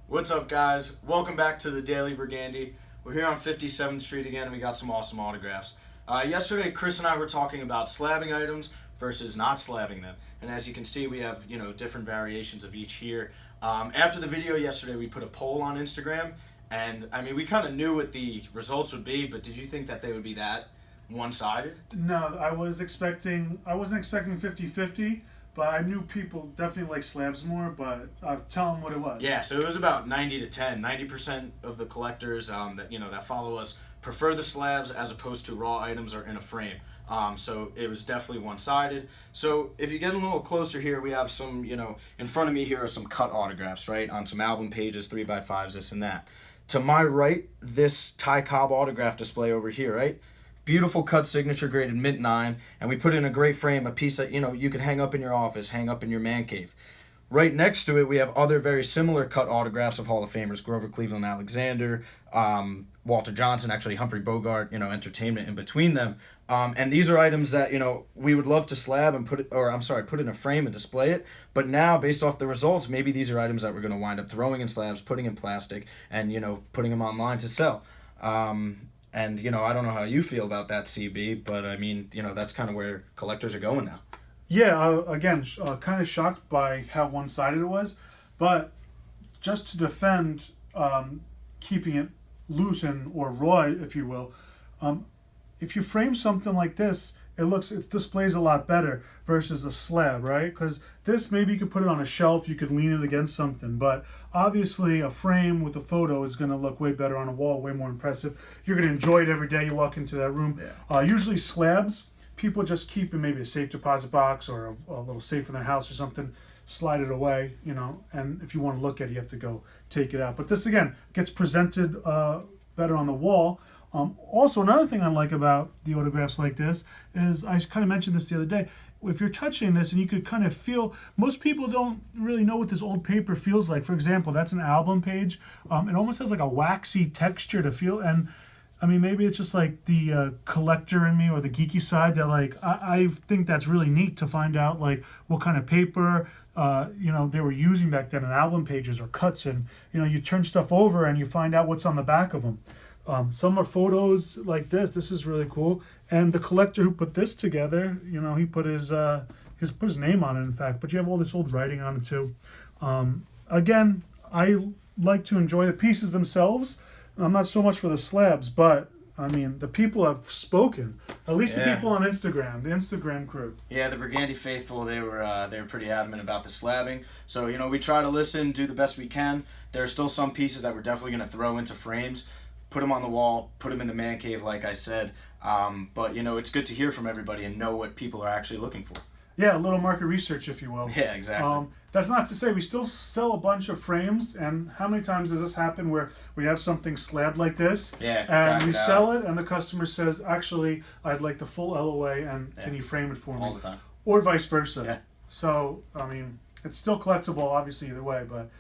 What's up, guys? Welcome back to the Daily Burgundy. We're here on 57th Street again, and we got some awesome autographs. Yesterday, Chris and I were talking about slabbing items versus not slabbing them. And as you can see, we have, different variations of each here. After the video yesterday, we put a poll on Instagram, and, we kind of knew what the results would be, but did you think that they would be that one-sided? No, I wasn't expecting 50-50, but I knew people definitely like slabs more, but I'll tell them what it was. Yeah, so it was about 90 to 10. 90% of the collectors that follow us prefer the slabs as opposed to raw items or in a frame. So it was definitely one-sided. So if you get a little closer here, we have some, in front of me here are some cut autographs, right, on some album pages, 3x5s, this and that. To my right, this Ty Cobb autograph display over here, right? Beautiful cut signature graded mint 9, and we put in a great frame, a piece that you can hang up in your office, hang up in your man cave. Right next to it, we have other very similar cut autographs of Hall of Famers: Grover Cleveland Alexander, Walter Johnson, actually Humphrey Bogart, entertainment in between them. And these are items that, we would love to slab and put in a frame and display it. But now, based off the results, maybe these are items that we're going to wind up throwing in slabs, putting in plastic, and, putting them online to sell. And, I don't know how you feel about that, CB, but, that's kind of where collectors are going now. Yeah, again, kind of shocked by how one-sided it was, but just to defend keeping it loose or raw, if you will, if you frame something like this, it displays a lot better versus a slab, right? Because this, maybe you could put it on a shelf, you could lean it against something, but obviously a frame with a photo is going to look way better on a wall, way more impressive. You're going to enjoy it every day you walk into that room. Yeah. Usually slabs, people just keep in maybe a safe deposit box or a little safe in their house or something, slide it away, and if you want to look at it, you have to go take it out. But this, again, gets presented better on the wall. Also, another thing I like about the autographs like this is, I kind of mentioned this the other day, if you're touching this and you could kind of feel, most people don't really know what this old paper feels like. For example, that's an album page. It almost has like a waxy texture to feel, and maybe it's just like the collector in me or the geeky side that I think that's really neat to find out like what kind of paper they were using back then in album pages or cuts, and you turn stuff over and you find out what's on the back of them. Some are photos like this. This is really cool. And the collector who put this together, he put his name on it, in fact. But you have all this old writing on it too. Again, I like to enjoy the pieces themselves. I'm not so much for the slabs, but the people have spoken. At least the people on Instagram, the Instagram crew. Yeah, the Burgundy faithful, they were pretty adamant about the slabbing. So we try to listen, do the best we can. There are still some pieces that we're definitely going to throw into frames, put them on the wall, put them in the man cave, like I said. But it's good to hear from everybody and know what people are actually looking for. Yeah, a little market research, if you will. Yeah, exactly. That's not to say we still sell a bunch of frames, and how many times does this happen where we have something slabbed like this, and we sell it, and the customer says, actually, I'd like the full LOA, and can you frame it for me? All the time. Or vice versa. Yeah. So, it's still collectible, obviously, either way, but